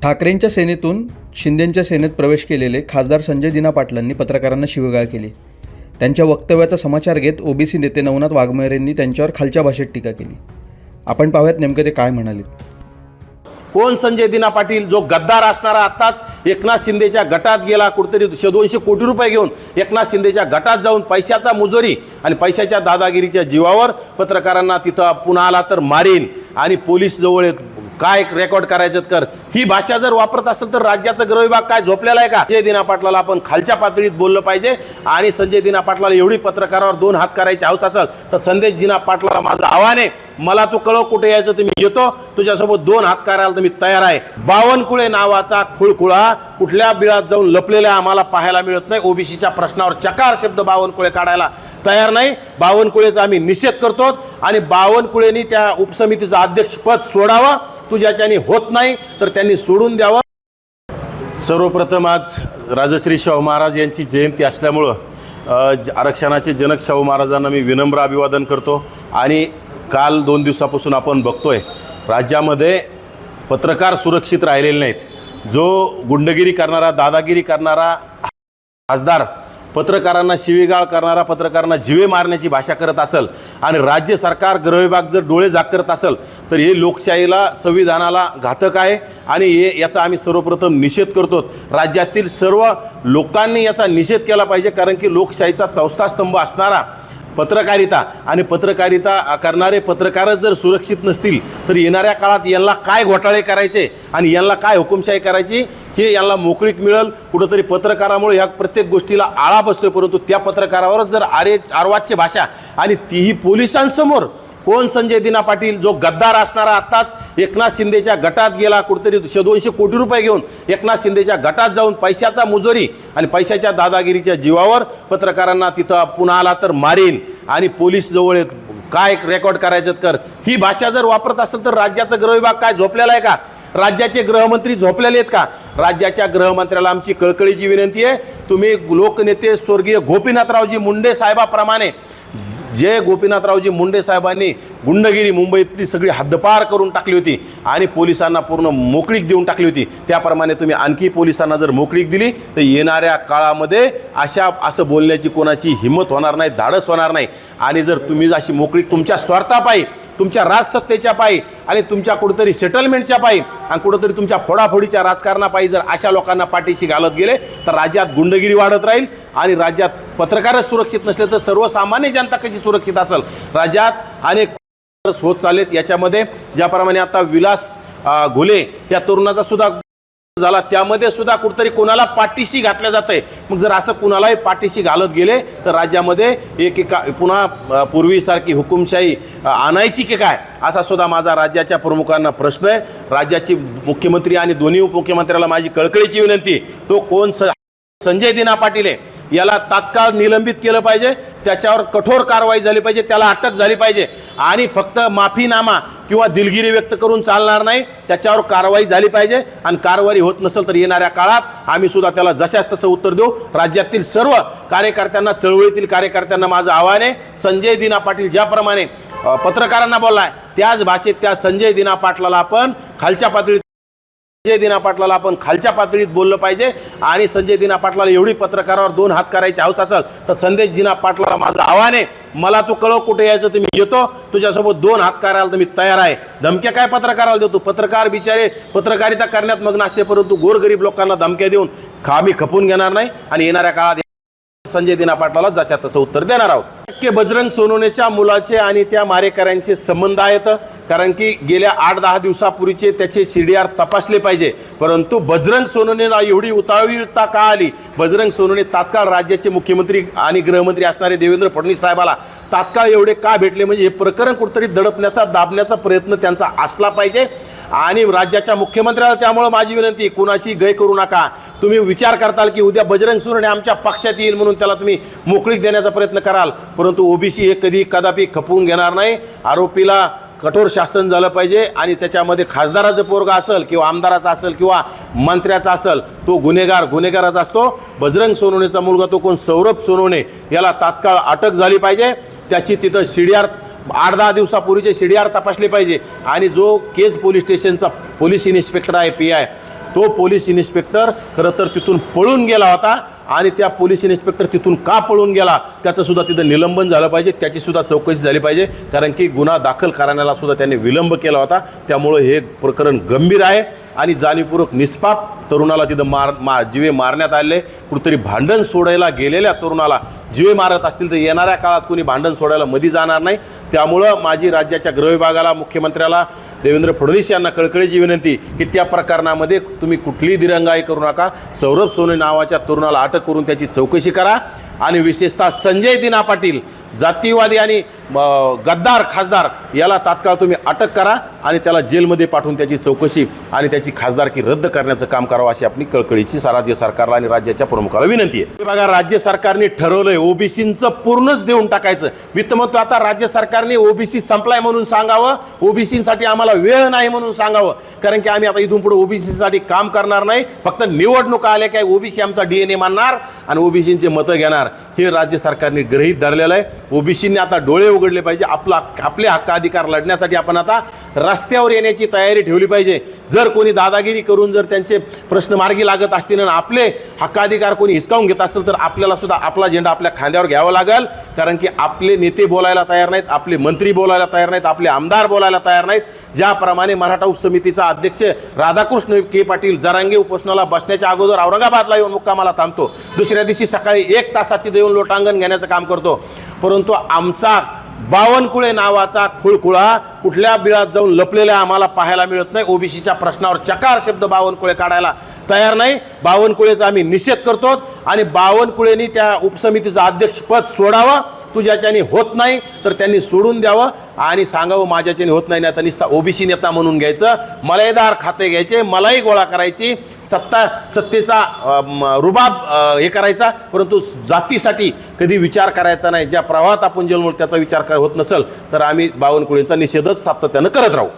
ठाकरेंच्या सेनेतून शिंदेंच्या सेनेत प्रवेश केलेले खासदार संजय दिना पाटलांनी पत्रकारांना शिवीगाळ केली. त्यांच्या वक्तव्याचा समाचार घेत ओबीसी नेते नवनाथ वाघमारेंनी त्यांच्यावर खालच्या भाषेत टीका केली. आपण पाहूयात नेमके ते काय म्हणाले. कोण संजय दिना पाटील, जो गद्दार असणारा आत्ताच एकनाथ शिंदेच्या गटात गेला, कुठेतरी 200 कोटी रुपये घेऊन एकनाथ शिंदेच्या गटात जाऊन पैशाचा मुजोरी आणि पैशाच्या दादागिरीच्या जीवावर पत्रकारांना तिथं पुन्हा आला तर मारीन आणि पोलीस जवळ काय रेकॉर्ड करायचं कर, ही भाषा जर वापरत असेल तर राज्याचं गृहविभाग काय झोपलेला आहे का? संजय दिना पाटलाला आपण खालच्या पातळीत बोललं पाहिजे. आणि संजय दिना पाटलाला एवढी पत्रकारावर 2 हात करायची हौस असेल तर संजय दिना पाटलाला माझं आव्हान आहे, मला तू कळव कुठे यायचं तर मी येतो, तुझ्यासोबत 2 हात करायला तर मी तयार आहे. बावनकुळे नावाचा खुळखुळा कुठल्या बिळात जाऊन लपलेला आम्हाला पाहायला मिळत नाही. ओबीसीच्या प्रश्नावर चकार शब्द बावनकुळे काढायला तयार नाही. बावनकुळेचा आम्ही निषेध करतो आणि बावनकुळेनी त्या उपसमितीचं अध्यक्षपद सोडावं. तुझ्याच्याने होत नाही तर त्यांनी सोडून द्यावं. सर्वप्रथम आज राजश्री शाहू महाराज यांची जयंती असल्यामुळं आरक्षणाचे जनक शाहू महाराजांना मी विनम्र अभिवादन करतो. आणि काल 2 दिवसापासून आपण बघतोय राज्यामध्ये पत्रकार सुरक्षित राहिलेले नाहीत. जो गुंडगिरी करणारा, दादागिरी करणारा खासदार पत्रकारांना शिवीगाळ करणारा, पत्रकारांना जीवे मारण्याची भाषा करत असेल आणि राज्य सरकार गृहविभाग जर डोळे झाक करत असेल तर हे लोकशाहीला, संविधानाला घातक आहे आणि याचा आम्ही सर्वप्रथम निषेध करतो. राज्यातील सर्व लोकांनी याचा निषेध केला पाहिजे, कारण की लोकशाहीचा चौथा स्तंभ असणारा पत्रकारिता आणि पत्रकारिता करणारे पत्रकारच जर सुरक्षित नसतील तर येणाऱ्या काळात यांना काय घोटाळे करायचे आणि यांना काय हुकुमशाही करायची हे यांना मोकळीक मिळेल. कुठंतरी पत्रकारामुळे ह्या प्रत्येक गोष्टीला आळा बसतोय, परंतु त्या पत्रकारावरच जर अर्वाच्य भाषा आणि तीही पोलिसांसमोर, कोण संजय दिना पाटील, जो गद्दार असणारा आत्ताच एकनाथ शिंदेच्या गटात गेला, कुठेतरी 200 कोटी रुपये घेऊन एकनाथ शिंदेच्या गटात जाऊन पैशाचा मुजोरी आणि पैशाच्या दादागिरीच्या जीवावर पत्रकारांना तिथं पुन्हा आला तर मारीन आणि पोलीस जवळ काय रेकॉर्ड करायचं कर, ही भाषा जर वापरत असेल तर राज्याचं गृहविभाग काय झोपलेला आहे का? राज्याचे गृहमंत्री झोपलेले आहेत का? राज्याच्या गृहमंत्र्याला आमची कळकळीची विनंती आहे, तुम्ही लोकनेते स्वर्गीय गोपीनाथरावजी मुंडे साहेबाप्रमाणे, जे गोपीनाथरावजी मुंडे साहेबांनी गुंडगिरी मुंबईतली सगळी हद्दपार करून टाकली होती आणि पोलिसांना पूर्ण मोकळीक देऊन टाकली होती, त्याप्रमाणे तुम्ही आणखी पोलिसांना जर मोकळीक दिली तर येणाऱ्या काळामध्ये असं बोलण्याची कोणाची हिंमत होणार नाही, धाडस होणार नाही. आणि जर तुम्ही अशी मोकळीक तुमच्या स्वार्थापायी, तुमच्या राजसत्तेच्या पायी आणि तुमच्या कुठेतरी सेटलमेंटच्या पायी आणि कुठेतरी तुमच्या फोडाफोडीच्या राजकारणापायी जर अशा लोकांना पाठीशी घालत गेले तर राज्यात गुंडगिरी वाढत राहील आणि राज्यात पत्रकारच सुरक्षित नसले तर सर्वसामान्य जनता कशी सुरक्षित असेल? राज्यात अनेक होत चालेत. याच्यामध्ये ज्याप्रमाणे आता विलास घुले या तरुणाचा सुद्धा झाला, त्यामध्ये सुद्धा कुठेतरी कोणाला पाठीशी घातल्या जात आहे. मग जर असं कुणालाही पाठीशी घालत गेले तर राज्यामध्ये पुन्हा पूर्वीसारखी हुकुमशाही आणायची की काय, असा सुद्धा माझा राज्याच्या प्रमुखांना प्रश्न आहे. राज्याचे मुख्यमंत्री आणि दोन्ही उपमुख्यमंत्र्याला माझी कळकळीची विनंती, तो कोण संजय दिना पाटील आहे याला तात्काळ निलंबित केलं पाहिजे, त्याच्यावर कठोर कारवाई झाली पाहिजे, त्याला अटक झाली पाहिजे. आणि फक्त माफीनामा किंवा दिलगिरी व्यक्त करून चालणार नाही, त्याच्यावर कारवाई झाली पाहिजे. आणि कारवाई होत नसेल तर येणाऱ्या काळात आम्ही सुद्धा त्याला जशाच तसं उत्तर देऊ. राज्यातील सर्व कार्यकर्त्यांना, चळवळीतील कार्यकर्त्यांना माझं आव्हान आहे, संजय दिना पाटील ज्याप्रमाणे पत्रकारांना बोललाय त्याच भाषेत त्या संजय दिना पाटलाला आपण खालच्या पातळीत बोललं पाहिजे. आणि संजय दिना पाटलाला एवढी पत्रकारावर 2 हात करायची हौस असेल तर संजय दिना पाटलाला माझं आव्हान आहे, मला तू कळव कुठे यायचं तर मी येतो, तुझ्यासोबत 2 हात करायला तर मी तयार आहे. धमक्या काय पत्रकाराला देतो? पत्रकार बिचारे पत्रकारिता करण्यात मग्न असते, परंतु गोरगरीब लोकांना धमक्या देऊन आम्ही खपून घेणार नाही आणि येणाऱ्या काळात संजय दिना पाटलाला जशा तसं उत्तर देणार आहोत. बजरंग सोनवणेच्या मुलाचे आणि त्या मारेकऱ्यांचे संबंध आहेत, कारण की गेल्या 8-10 दिवसापूर्वीचे त्याचे CDR तपासले पाहिजे. परंतु बजरंग सोनवणेला एवढी उतावीळता का आली? बजरंग सोनवणे तात्काळ राज्याचे मुख्यमंत्री आणि गृहमंत्री असणारे देवेंद्र फडणवीस साहेबाला तात्काळ एवढे का भेटले? म्हणजे हे प्रकरण कुठेतरी दडपण्याचा, दाबण्याचा प्रयत्न त्यांचा असला पाहिजे. आणि राज्याच्या मुख्यमंत्र्याला त्यामुळे माझी विनंती, कुणाची गय करू नका. तुम्ही विचार करताल की उद्या बजरंग सोनवणे आमच्या पक्षात येईल म्हणून त्याला तुम्ही मोकळीक देण्याचा प्रयत्न कराल, परंतु ओबीसी हे कदापि खपवून घेणार नाही. आरोपीला कठोर शासन झालं पाहिजे आणि त्याच्यामध्ये खासदाराचं पोरगा असेल किंवा आमदाराचा असेल किंवा मंत्र्याचा असेल तो गुन्हेगारच असतो. बजरंग सोनवणेचा मुलगा तो कोण सौरभ सोनवणे याला तात्काळ अटक झाली पाहिजे. त्याची तिथं CDR 8-10 दिवसापूर्वीचे CDR तपासले पाहिजे. आणि जो केज पोलीस स्टेशनचा पोलीस इन्स्पेक्टर आहे, PI, तो पोलीस इन्स्पेक्टर खरं तर तिथून पळून गेला होता आणि त्या पोलीस इन्स्पेक्टर तिथून का पळून गेला त्याचं सुद्धा तिथं निलंबन झालं पाहिजे, त्याची सुद्धा चौकशी झाली पाहिजे, कारण की गुन्हा दाखल करण्याला सुद्धा त्यांनी विलंब केला होता. त्यामुळं हे प्रकरण गंभीर आहे आणि जाणीवपूर्वक निष्पाप तरुणाला तिथं जीवे मारण्यात आले. कुठेतरी भांडण सोडायला गेलेल्या तरुणाला जीवे मारत असतील तर येणाऱ्या काळात कोणी भांडण सोडायला मध्ये जाणार नाही. त्यामुळं माझी राज्याच्या गृहविभागाला, मुख्यमंत्र्याला, देवेंद्र फडणवीस यांना कळकळीची विनंती की त्या प्रकरणामध्ये तुम्ही कुठलीही दिरंगाई करू नका. सौरभ सोने नावाच्या तरुणाला अटक करून त्याची चौकशी करा आणि विशेषतः संजय दिना पाटील जातीवादी आणि गद्दार खासदार याला तात्काळ तुम्ही अटक करा आणि त्याला जेलमध्ये पाठवून त्याची चौकशी आणि त्याची खासदारकी रद्द करण्याचं काम करावं अशी आपली कळकळीची राज्य सरकारला आणि राज्याच्या प्रमुखाला विनंती आहे. बघा, राज्य सरकारने ठरवलंय ओबीसीचं पूर्णच देऊन टाकायचं. वित्त म्हणतो आता राज्य सरकारने ओबीसी संपलाय म्हणून सांगावं, ओबीसीसाठी आम्हाला वेळ नाही म्हणून सांगावं, कारण की आम्ही आता इथून पुढे ओबीसीसाठी काम करणार नाही. फक्त निवडणुका आल्या काय ओबीसी आमचा DNA मानणार आणि ओबीसींचे मतं घेणार, हे राज्य सरकारने गृहीत धरलेलं आहे. ओबीसींनी आता डोळे उघडले पाहिजे. आपले हक्क अधिकार लढण्यासाठी आपण आता रस्त्यावर येण्याची तयारी ठेवली पाहिजे. जर कोणी दादागिरी करून जर त्यांचे प्रश्न मार्गी लागत असतील आणि आपले हक्काधिकार कोणी हिसकावून घेत असेल तर आपल्याला सुद्धा आपला झेंडा आपल्या खांद्यावर घ्यावा लागेल, कारण की आपले नेते बोलायला तयार नाहीत, आपले मंत्री बोलायला तयार नाहीत, आपले आमदार बोलायला तयार नाहीत. ज्याप्रमाणे मराठा उपसमितीचा अध्यक्ष राधाकृष्ण के पाटील जरांगे उपोषणाला बसण्याच्या अगोदर औरंगाबादला येऊन मुक्कामाला थांबतो, दुसऱ्या दिवशी सकाळी 1 तासात तिथे येऊन लोटांगण घेण्याचं काम करतो, परंतु आमचा बावनकुळे नावाचा खुळखुळा कुठल्या बिळात जाऊन लपलेला आम्हाला पाहायला मिळत नाही. ओबीसीच्या प्रश्नावर चकार शब्द बावनकुळे काढायला तयार नाही. बावनकुळेचा आम्ही निषेध करतो आणि बावनकुळेनी त्या उपसमितीचं अध्यक्षपद सोडावं. तुझ्याच्याने होत नाही तर त्यांनी सोडून द्यावं आणि सांगावं माझ्याच्याने होत नाही, आता नुसता ओबीसी नेता म्हणून घ्यायचं, मलाईदार खाते घ्यायचे, मलाई गोळा करायची, सत्तेचा रुबाब हे करायचा, परंतु जातीसाठी कधी विचार करायचा नाही. ज्या प्रवाहात आपण जन्मलो त्याचा विचार होत नसेल तर आम्ही बावनकुळेचा निषेधच सातत्यानं करत राहू.